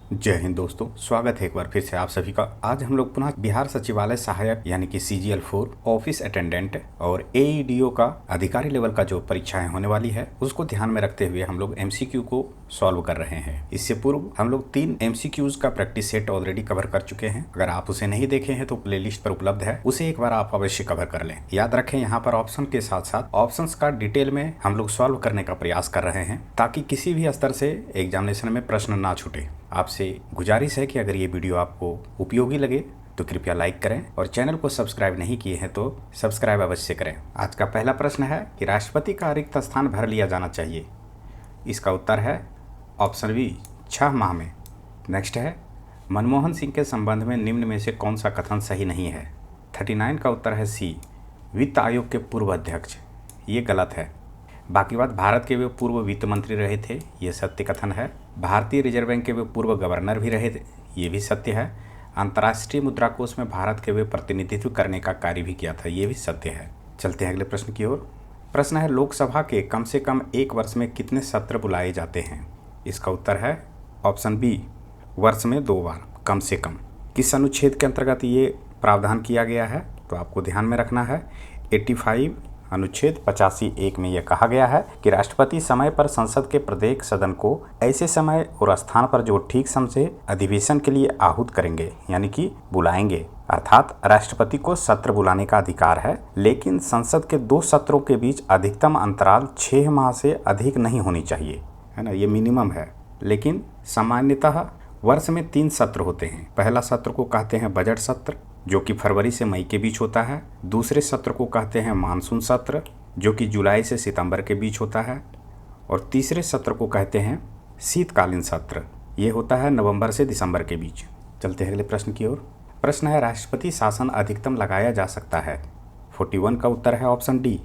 जय हिंद दोस्तों, स्वागत है एक बार फिर से आप सभी का। आज हम लोग पुनः बिहार सचिवालय सहायक यानी कि CGL4 ऑफिस अटेंडेंट और AEDO का अधिकारी लेवल का जो परीक्षाएं होने वाली है उसको ध्यान में रखते हुए हम लोग MCQ को सॉल्व कर रहे हैं। इससे पूर्व हम लोग 3 MCQs का प्रैक्टिस सेट ऑलरेडी कवर कर चुके हैं। अगर आप उसे नहीं देखे हैं तो प्लेलिस्ट पर उपलब्ध है, उसे एक बार आप अवश्य कवर कर लें। याद रखें, यहाँ पर ऑप्शन के साथ साथ ऑप्शंस का डिटेल में हम लोग सॉल्व करने का प्रयास कर रहे हैं ताकि किसी भी स्तर से एग्जामिनेशन में प्रश्न ना छूटे। आपसे गुजारिश है कि अगर ये वीडियो आपको उपयोगी लगे तो कृपया लाइक करें और चैनल को सब्सक्राइब नहीं किए हैं तो सब्सक्राइब अवश्य करें। आज का पहला प्रश्न है कि राष्ट्रपति का रिक्त स्थान भर लिया जाना चाहिए। इसका उत्तर है ऑप्शन बी 6 माह में। नेक्स्ट है मनमोहन सिंह के संबंध में निम्न में से कौन सा कथन सही नहीं है। 39 का उत्तर है सी वित्त आयोग के पूर्व अध्यक्ष। ये गलत है। बाकी बात भारत के वे पूर्व वित्त मंत्री रहे थे, ये सत्य कथन है। भारतीय रिजर्व बैंक के वे पूर्व गवर्नर भी रहे थे, ये भी सत्य है। अंतर्राष्ट्रीय मुद्रा कोष में भारत के वे प्रतिनिधित्व करने का कार्य भी किया था, ये भी सत्य है। चलते हैं अगले प्रश्न की ओर। प्रश्न है लोकसभा के कम से कम एक वर्ष में कितने सत्र बुलाए जाते हैं। इसका उत्तर है ऑप्शन बी वर्ष में 2 बार कम से कम। किस अनुच्छेद के अंतर्गत ये प्रावधान किया गया है तो आपको ध्यान में रखना है 85 अनुच्छेद 85(1) में यह कहा गया है कि राष्ट्रपति समय पर संसद के प्रत्येक सदन को ऐसे समय और स्थान पर जो ठीक समझे अधिवेशन के लिए आहूत करेंगे यानी कि बुलाएंगे। अर्थात राष्ट्रपति को सत्र बुलाने का अधिकार है, लेकिन संसद के 2 सत्रों के बीच अधिकतम अंतराल 6 माह से अधिक नहीं होनी चाहिए, है ना, ये मिनिमम है। लेकिन सामान्यतः वर्ष में 3 सत्र होते हैं। पहला सत्र को कहते हैं बजट सत्र, जो कि फरवरी से मई के बीच होता है। दूसरे सत्र को कहते हैं मानसून सत्र, जो कि जुलाई से सितंबर के बीच होता है। और तीसरे सत्र को कहते हैं शीतकालीन सत्र, ये होता है नवंबर से दिसंबर के बीच। चलते हैं अगले प्रश्न की ओर। प्रश्न है राष्ट्रपति शासन अधिकतम लगाया जा सकता है। 41 का उत्तर है ऑप्शन डी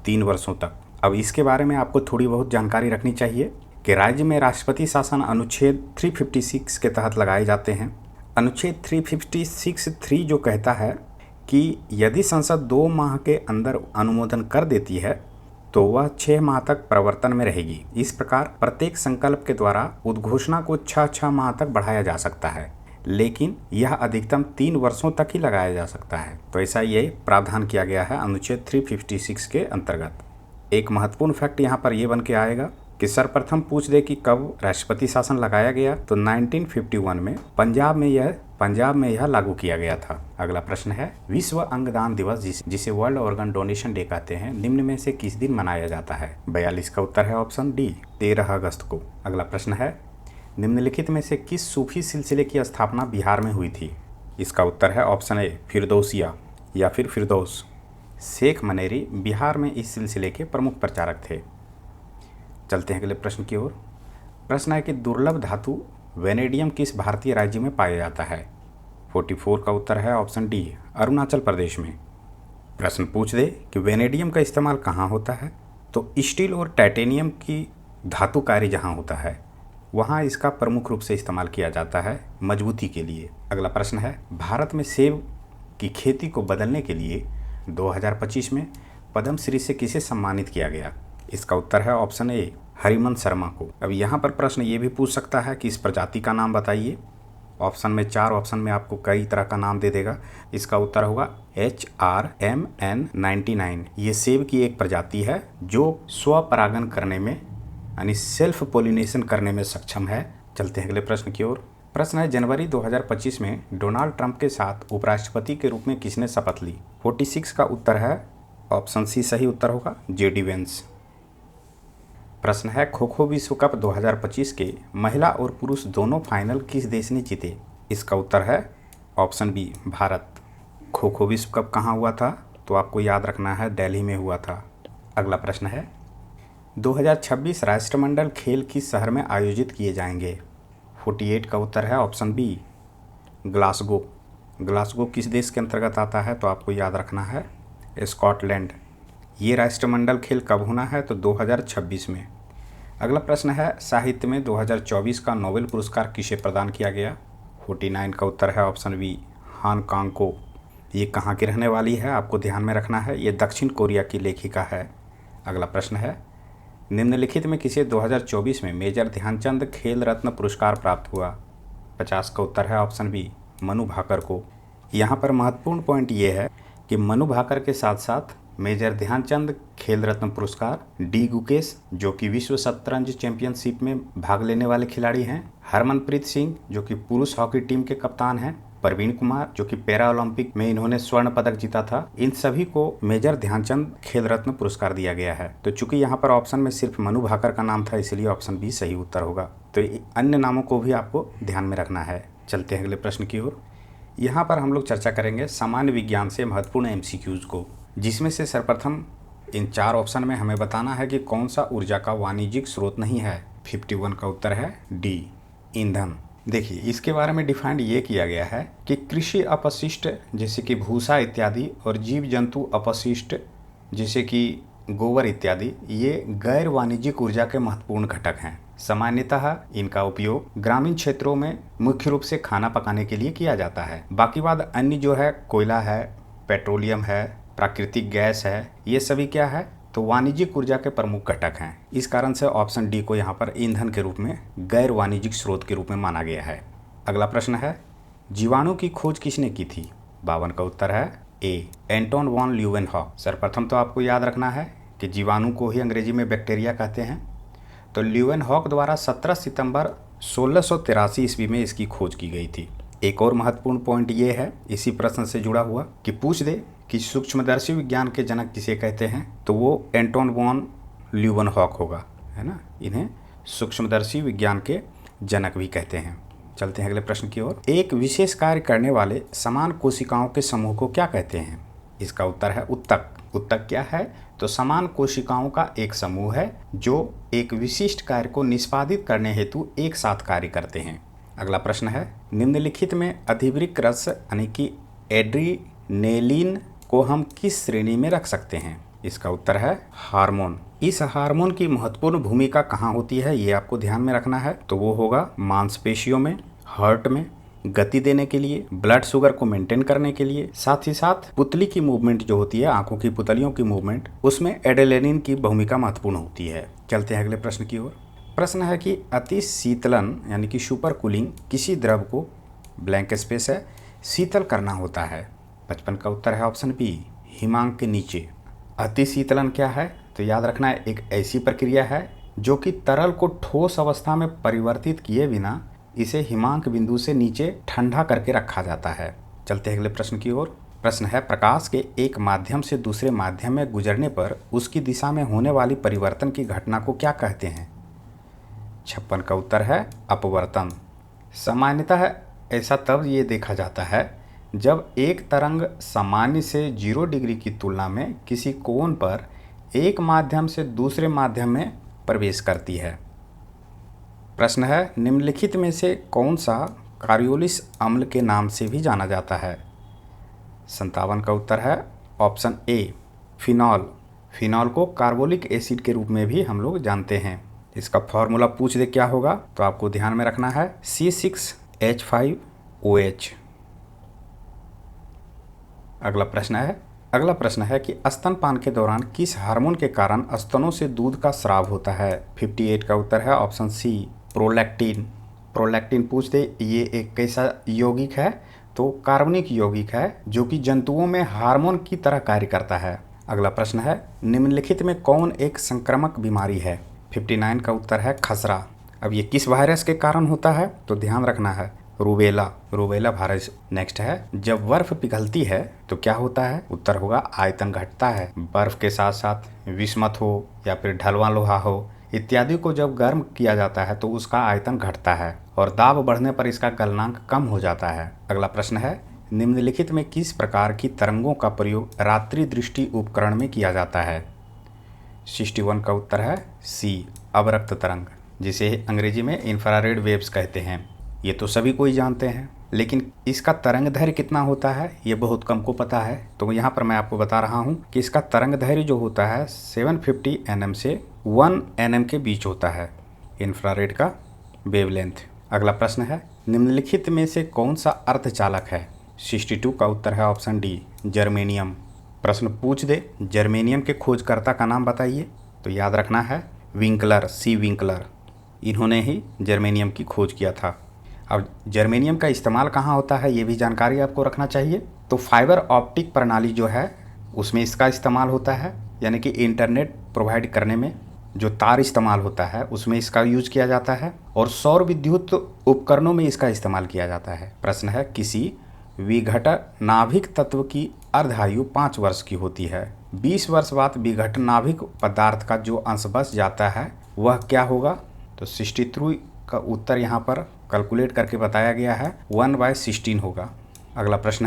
3 वर्षों तक। अब इसके बारे में आपको थोड़ी बहुत जानकारी रखनी चाहिए कि राज्य में राष्ट्रपति शासन अनुच्छेद 356 के तहत लगाए जाते हैं। अनुच्छेद 356(3) जो कहता है कि यदि संसद 2 माह के अंदर अनुमोदन कर देती है तो वह 6 माह तक प्रवर्तन में रहेगी। इस प्रकार प्रत्येक संकल्प के द्वारा उद्घोषणा को 6 माह तक बढ़ाया जा सकता है, लेकिन यह अधिकतम 3 वर्षों तक ही लगाया जा सकता है। तो ऐसा ये प्रावधान किया गया है अनुच्छेद 356 के अंतर्गत। एक महत्वपूर्ण फैक्ट यहाँ पर यह बन के आएगा कि सर्वप्रथम पूछ दे कि कब राष्ट्रपति शासन लगाया गया तो 1951 में पंजाब में यह लागू किया गया था। अगला प्रश्न है विश्व अंगदान दिवस जिसे वर्ल्ड ऑर्गन डोनेशन डे कहते हैं निम्न में से किस दिन मनाया जाता है। 42 का उत्तर है ऑप्शन डी 13 अगस्त को। अगला प्रश्न है निम्नलिखित में से किस सूफी सिलसिले की स्थापना बिहार में हुई थी। इसका उत्तर है ऑप्शन ए फिरदौसिया या फिर फिरदौस। शेख मनेरी बिहार में इस सिलसिले के प्रमुख प्रचारक थे। चलते हैं अगले प्रश्न की ओर। प्रश्न है कि दुर्लभ धातु वेनेडियम किस भारतीय राज्य में पाया जाता है। 44 का उत्तर है ऑप्शन डी अरुणाचल प्रदेश में। प्रश्न पूछ दे कि वेनेडियम का इस्तेमाल कहाँ होता है तो स्टील और टाइटेनियम की धातु कार्य जहाँ होता है वहाँ इसका प्रमुख रूप से इस्तेमाल किया जाता है मजबूती के लिए। अगला प्रश्न है भारत में सेब की खेती को बदलने के लिए 2025 में पद्म श्री से किसे सम्मानित किया गया। इसका उत्तर है ऑप्शन ए हरिमन शर्मा को। अब यहाँ पर प्रश्न ये भी पूछ सकता है कि इस प्रजाति का नाम बताइए। ऑप्शन में 4 ऑप्शन में आपको कई तरह का नाम दे देगा। इसका उत्तर होगा HRMN99। ये सेब की एक प्रजाति है जो स्वपरागन करने में यानी सेल्फ पोलिनेशन करने में सक्षम है। चलते हैं अगले प्रश्न की ओर। प्रश्न है जनवरी 2025 में डोनाल्ड ट्रंप के साथ उपराष्ट्रपति के रूप में किसने शपथ ली। 46 का उत्तर है ऑप्शन सी सही उत्तर होगा JD वेंस। प्रश्न है खो खो विश्व कप 2025 के महिला और पुरुष दोनों फाइनल किस देश ने जीते। इसका उत्तर है ऑप्शन बी भारत। खो खो विश्व कप कहाँ हुआ था तो आपको याद रखना है दिल्ली में हुआ था। अगला प्रश्न है 2026 राष्ट्रमंडल खेल किस शहर में आयोजित किए जाएंगे। 48 का उत्तर है ऑप्शन बी ग्लासगो। ग्लासगो किस देश के अंतर्गत आता है तो आपको याद रखना है स्कॉटलैंड। ये राष्ट्रमंडल खेल कब होना है तो 2026 में। अगला प्रश्न है साहित्य में 2024 का नोबेल पुरस्कार किसे प्रदान किया गया। 49 का उत्तर है ऑप्शन बी हान कांग को। ये कहाँ की रहने वाली है आपको ध्यान में रखना है, ये दक्षिण कोरिया की लेखिका है। अगला प्रश्न है निम्नलिखित में किसे 2024 में मेजर ध्यानचंद खेल रत्न पुरस्कार प्राप्त हुआ। 50 का उत्तर है ऑप्शन बी मनु भाकर को। यहाँ पर महत्वपूर्ण पॉइंट ये है कि मनु भाकर के साथ साथ मेजर ध्यानचंद खेल रत्न पुरस्कार, डी गुकेश जो कि विश्व शतरंज चैंपियनशिप में भाग लेने वाले खिलाड़ी हैं, हरमनप्रीत सिंह जो कि पुरुष हॉकी टीम के कप्तान हैं, प्रवीण कुमार जो कि पैरा ओलंपिक में इन्होंने स्वर्ण पदक जीता था, इन सभी को मेजर ध्यानचंद खेल रत्न पुरस्कार दिया गया है। तो चूंकि यहाँ पर ऑप्शन में सिर्फ मनु भाकर का नाम था, इसलिए ऑप्शन बी सही उत्तर होगा। तो अन्य नामों को भी आपको ध्यान में रखना है। चलते हैं अगले प्रश्न की ओर। यहाँ पर हम लोग चर्चा करेंगे सामान्य विज्ञान से महत्वपूर्ण MCQs को, जिसमें से सर्वप्रथम इन 4 ऑप्शन में हमें बताना है कि कौन सा ऊर्जा का वाणिज्यिक स्रोत नहीं है। 51 का उत्तर है डी ईंधन। देखिए, इसके बारे में डिफाइंड ये किया गया है कि कृषि अपशिष्ट जैसे कि भूसा इत्यादि और जीव जंतु अपशिष्ट जैसे कि गोबर इत्यादि ये गैर वाणिज्यिक ऊर्जा के महत्वपूर्ण घटक हैं। सामान्यतः इनका उपयोग ग्रामीण क्षेत्रों में मुख्य रूप से खाना पकाने के लिए किया जाता है। बाकी बात अन्य जो है कोयला है, पेट्रोलियम है, प्राकृतिक गैस है, ये सभी क्या है तो वाणिज्यिक ऊर्जा के प्रमुख घटक हैं। इस कारण से ऑप्शन डी को यहाँ पर ईंधन के रूप में गैर वाणिज्यिक स्रोत के रूप में माना गया है। अगला प्रश्न है जीवाणु की खोज किसने की थी। 52 का उत्तर है ए एंटोन वॉन ल्यूवेनहॉक। सर्वप्रथम तो आपको याद रखना है कि जीवाणु को ही अंग्रेजी में बैक्टीरिया कहते हैं। तो ल्यूवेनहॉक द्वारा 17 सितंबर 1683 ईस्वी में इसकी खोज की गई थी। एक और महत्वपूर्ण पॉइंट ये है इसी प्रश्न से जुड़ा हुआ कि पूछ दे कि सूक्ष्मदर्शी विज्ञान के जनक किसे कहते हैं, तो वो एंटोन वॉन ल्यूवेनहॉक होगा, है ना। इन्हें सूक्ष्मदर्शी विज्ञान के जनक भी कहते हैं। चलते हैं अगले प्रश्न की ओर। एक विशेष कार्य करने वाले समान कोशिकाओं के समूह को क्या कहते हैं। इसका उत्तर है उत्तक। उत्तक क्या है तो समान कोशिकाओं का एक समूह है जो एक विशिष्ट कार्य को निष्पादित करने हेतु एक साथ कार्य करते हैं। अगला प्रश्न है निम्नलिखित में अधिवृक्क रस यानी कि एड्रीनेलिन को हम किस श्रेणी में रख सकते हैं। इसका उत्तर है हार्मोन। इस हार्मोन की महत्वपूर्ण भूमिका कहाँ होती है ये आपको ध्यान में रखना है। तो वो होगा मांसपेशियों में, हार्ट में, गति देने के लिए, ब्लड शुगर को मेंटेन करने के लिए, साथ ही साथ पुतली की मूवमेंट जो होती है, आंखों की पुतलियों की मूवमेंट, उसमें एड्रेनालिन की भूमिका महत्वपूर्ण होती है। चलते हैं अगले प्रश्न की ओर। प्रश्न है कि अति शीतलन यानी कि सुपर कूलिंग किसी द्रव को ब्लैंक स्पेस है शीतल करना होता है। 55 का उत्तर है ऑप्शन बी हिमांक के नीचे। अति शीतलन क्या है तो याद रखना है एक ऐसी प्रक्रिया है जो कि तरल को ठोस अवस्था में परिवर्तित किए बिना इसे हिमांक बिंदु से नीचे ठंडा करके रखा जाता है। चलते हैं अगले प्रश्न की ओर। प्रश्न है प्रकाश के एक माध्यम से दूसरे माध्यम में गुजरने पर उसकी दिशा में होने वाली परिवर्तन की घटना को क्या कहते हैं। 56 का उत्तर है अपवर्तन। सामान्यतः ऐसा तब ये देखा जाता है जब एक तरंग सामान्य से 0 डिग्री की तुलना में किसी कोण पर एक माध्यम से दूसरे माध्यम में प्रवेश करती है। प्रश्न है निम्नलिखित में से कौन सा कार्योलिस अम्ल के नाम से भी जाना जाता है। 57 का उत्तर है ऑप्शन ए फिनॉल। फिनॉल को कार्बोलिक एसिड के रूप में भी हम लोग जानते हैं। इसका फॉर्मूला पूछ दे क्या होगा तो आपको ध्यान में रखना है C6H5OH। अगला प्रश्न है कि स्तनपान के दौरान किस हार्मोन के कारण स्तनों से दूध का स्राव होता है। 58 का उत्तर है ऑप्शन सी प्रोलैक्टिन। प्रोलैक्टिन पूछ दे ये एक कैसा यौगिक है तो कार्बनिक यौगिक है जो कि जंतुओं में हार्मोन की तरह कार्य करता है। अगला प्रश्न है निम्नलिखित में कौन एक संक्रामक बीमारी है। 59 का उत्तर है खसरा। अब ये किस वायरस के कारण होता है तो ध्यान रखना है रूबेला वायरस। नेक्स्ट है जब बर्फ पिघलती है तो क्या होता है। उत्तर होगा आयतन घटता है। बर्फ के साथ साथ विस्मत हो या फिर ढलवां लोहा हो इत्यादि को जब गर्म किया जाता है तो उसका आयतन घटता है और दाब बढ़ने पर इसका गलनांक कम हो जाता है। अगला प्रश्न है निम्नलिखित में किस प्रकार की तरंगों का प्रयोग रात्रि दृष्टि उपकरण में किया जाता है। 61 का उत्तर है सी अवरक्त तरंग, जिसे अंग्रेजी में इंफ्रारेड वेव्स कहते हैं। ये तो सभी कोई जानते हैं लेकिन इसका तरंग दैर्घ्य कितना होता है ये बहुत कम को पता है। तो यहाँ पर मैं आपको बता रहा हूँ कि इसका तरंग दैर्घ्य जो होता है 750 nm से 1 nm के बीच होता है इंफ्रारेड का वेवलेंथ। अगला प्रश्न है निम्नलिखित में से कौन सा अर्धचालक है। 62 का उत्तर है ऑप्शन डी जर्मेनियम। प्रश्न पूछ दे जर्मेनियम के खोजकर्ता का नाम बताइए तो याद रखना है विंकलर, सी विंकलर। इन्होंने ही जर्मेनियम की खोज किया था। अब जर्मेनियम का इस्तेमाल कहाँ होता है ये भी जानकारी आपको रखना चाहिए। तो फाइबर ऑप्टिक प्रणाली जो है उसमें इसका इस्तेमाल होता है, यानी कि इंटरनेट प्रोवाइड करने में जो तार इस्तेमाल होता है उसमें इसका यूज किया जाता है, और सौर विद्युत उपकरणों में इसका इस्तेमाल किया जाता है। प्रश्न है, किसी विघटन नाभिक तत्व की अर्धायु 5 वर्ष की होती है। 20 वर्ष बाद विघटन नाभिक पदार्थ का जो अंश बच जाता है वह क्या होगा? तो 63 का उत्तर यहाँ पर कैलकुलेट करके बताया गया है, 1/16 होगा। अगला प्रश्न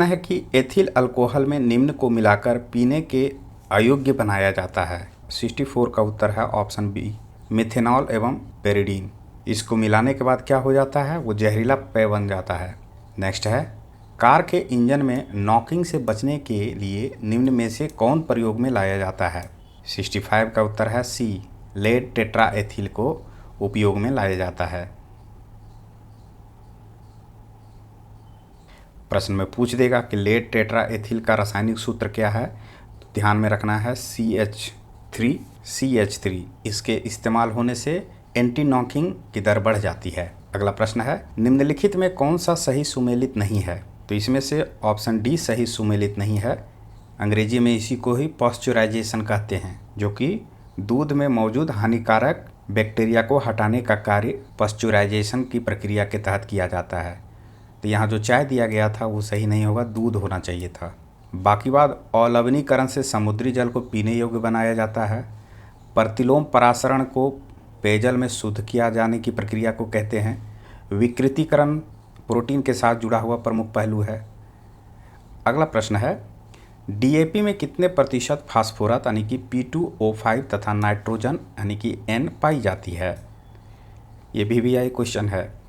है कि एथिल अल्कोहल में निम्न को मिलाकर पीने के अयोग्य बनाया जाता है। 64 का उत्तर है ऑप्शन बी, मिथेनॉल एवं पेरिडीन। इसको मिलाने के बाद क्या हो जाता है? वो जहरीला पेय बन जाता है। नेक्स्ट है, कार के इंजन में नॉकिंग से बचने के लिए निम्न में से कौन प्रयोग में लाया जाता है? 65 का उत्तर है सी, लेड टेट्राएथिल को उपयोग में लाया जाता है। प्रश्न में पूछ देगा कि लेड टेट्राएथिल का रासायनिक सूत्र क्या है, तो ध्यान में रखना है CH3। इसके इस्तेमाल होने से एंटी नॉकिंग की दर बढ़ जाती है। अगला प्रश्न है, निम्नलिखित में कौन सा सही सुमेलित नहीं है? तो इसमें से ऑप्शन डी सही सुमेलित नहीं है। अंग्रेजी में इसी को ही पॉस्चराइजेशन कहते हैं, जो कि दूध में मौजूद हानिकारक बैक्टीरिया को हटाने का कार्य पॉस्चराइजेशन की प्रक्रिया के तहत किया जाता है। तो यहाँ जो चाय दिया गया था वो सही नहीं होगा, दूध होना चाहिए था। बाकी बात, अलवणीकरण से समुद्री जल को पीने योग्य बनाया जाता है। प्रतिलोम परासरण को पेयजल में शुद्ध किया जाने की प्रक्रिया को कहते हैं। विकृतीकरण प्रोटीन के साथ जुड़ा हुआ प्रमुख पहलू है। अगला प्रश्न है, डीएपी में कितने प्रतिशत फास्फोरस यानी कि P2O5 तथा नाइट्रोजन यानी कि N पाई जाती है? ये भी आई क्वेश्चन है।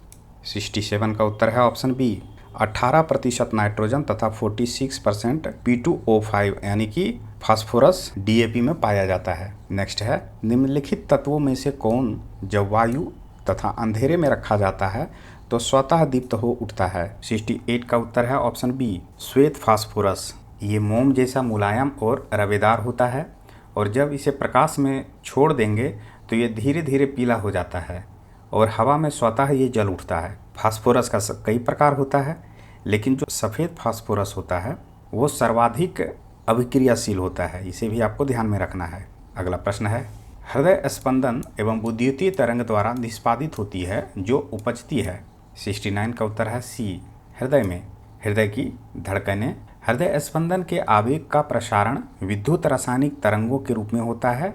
67 का उत्तर है ऑप्शन बी, 18% नाइट्रोजन तथा 46% P2O5 यानी कि फास्फोरस डीएपी में पाया जाता है। नेक्स्ट है, निम्नलिखित तत्वों में से कौन जब वायु तथा अंधेरे में रखा जाता है तो स्वतः दीप्त हो उठता है? 68 का उत्तर है ऑप्शन बी, श्वेत फास्फोरस। ये मोम जैसा मुलायम और रवेदार होता है, और जब इसे प्रकाश में छोड़ देंगे तो ये धीरे धीरे पीला हो जाता है और हवा में स्वतः ये जल उठता है। फास्फोरस का कई प्रकार होता है, लेकिन जो सफ़ेद फास्फोरस होता है वो सर्वाधिक अभिक्रियाशील होता है। इसे भी आपको ध्यान में रखना है। अगला प्रश्न है, हृदय स्पंदन एवं विद्युतीय तरंग द्वारा निष्पादित होती है जो उपजती है। 69 का उत्तर है सी, हृदय में। हृदय की धड़कनें। हृदय स्पंदन के आवेग का प्रसारण विद्युत रासायनिक तरंगों के रूप में होता है।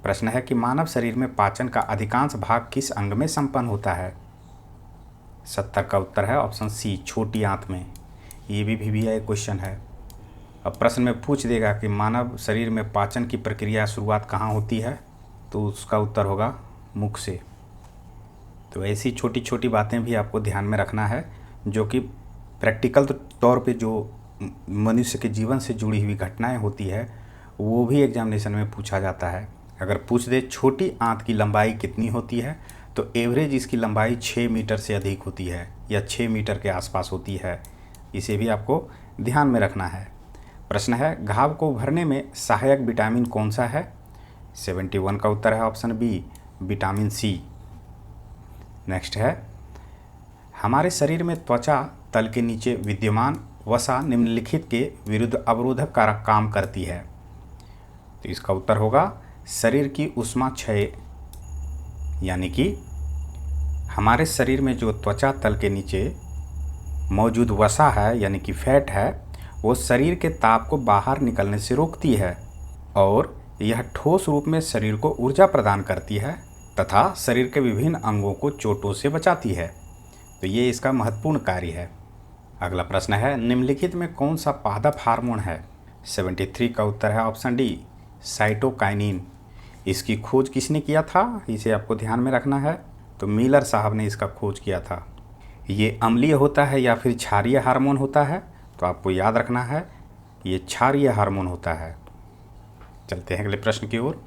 प्रश्न है कि मानव शरीर में पाचन का अधिकांश भाग किस अंग में संपन्न होता है? 70 का उत्तर है ऑप्शन सी, छोटी आंत में। ये भी क्वेश्चन है। अब प्रश्न में पूछ देगा कि मानव शरीर में पाचन की प्रक्रिया शुरुआत कहाँ होती है, तो उसका उत्तर होगा मुख से। तो ऐसी छोटी छोटी बातें भी आपको ध्यान में रखना है, जो कि प्रैक्टिकल तौर पे जो मनुष्य के जीवन से जुड़ी हुई घटनाएं होती है वो भी एग्जामिनेशन में पूछा जाता है। अगर पूछ दे छोटी आंत की लंबाई कितनी होती है, तो एवरेज इसकी लंबाई 6 मीटर से अधिक होती है या 6 मीटर के आसपास होती है। इसे भी आपको ध्यान में रखना है। प्रश्न है, घाव को भरने में सहायक विटामिन कौन सा है? 71 का उत्तर है option B, vitamin C. Next है, हमारे शरीर में त्वचा तल के नीचे विद्यमान वसा निम्नलिखित के विरुद्ध अवरोधक का काम करती है। तो इसका उत्तर होगा शरीर की ऊष्मा क्षय, यानी कि हमारे शरीर में जो त्वचा तल के नीचे मौजूद वसा है यानी कि फैट है, वो शरीर के ताप को बाहर निकलने से रोकती है और यह ठोस रूप में शरीर को ऊर्जा प्रदान करती है तथा शरीर के विभिन्न अंगों को चोटों से बचाती है। तो ये इसका महत्वपूर्ण कार्य है। अगला प्रश्न है, निम्नलिखित में कौन सा पादप हार्मोन है? 73 का उत्तर है ऑप्शन डी, साइटोकाइनिन। इसकी खोज किसने किया था? इसे आपको ध्यान में रखना है। तो मिलर साहब ने इसका खोज किया था। ये अम्लीय होता है या फिर क्षारीय हार्मोन होता है? तो आपको याद रखना है ये क्षारीय हार्मोन होता है। चलते हैं अगले प्रश्न की ओर।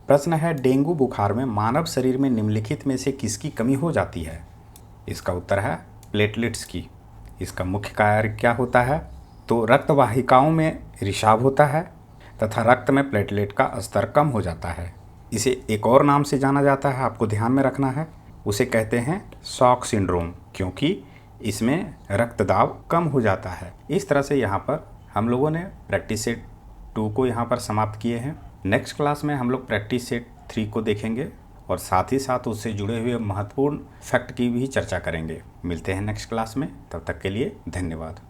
प्रश्न है, डेंगू बुखार में मानव शरीर में निम्नलिखित में से किसकी कमी हो जाती है? इसका उत्तर है प्लेटलेट्स की। इसका मुख्य कार्य क्या होता है? तो रक्त वाहिकाओं में रिसाव होता है तथा रक्त में प्लेटलेट का स्तर कम हो जाता है। इसे एक और नाम से जाना जाता है, आपको ध्यान में रखना है, उसे कहते हैं शॉक सिंड्रोम, क्योंकि इसमें रक्त दाब कम हो जाता है। इस तरह से यहाँ पर हम लोगों ने प्रैक्टिस सेट 2 को यहाँ पर समाप्त किए हैं। नेक्स्ट क्लास में हम लोग प्रैक्टिस सेट 3 को देखेंगे और साथ ही साथ उससे जुड़े हुए महत्वपूर्ण फैक्ट की भी चर्चा करेंगे। मिलते हैं नेक्स्ट क्लास में, तब तक के लिए धन्यवाद।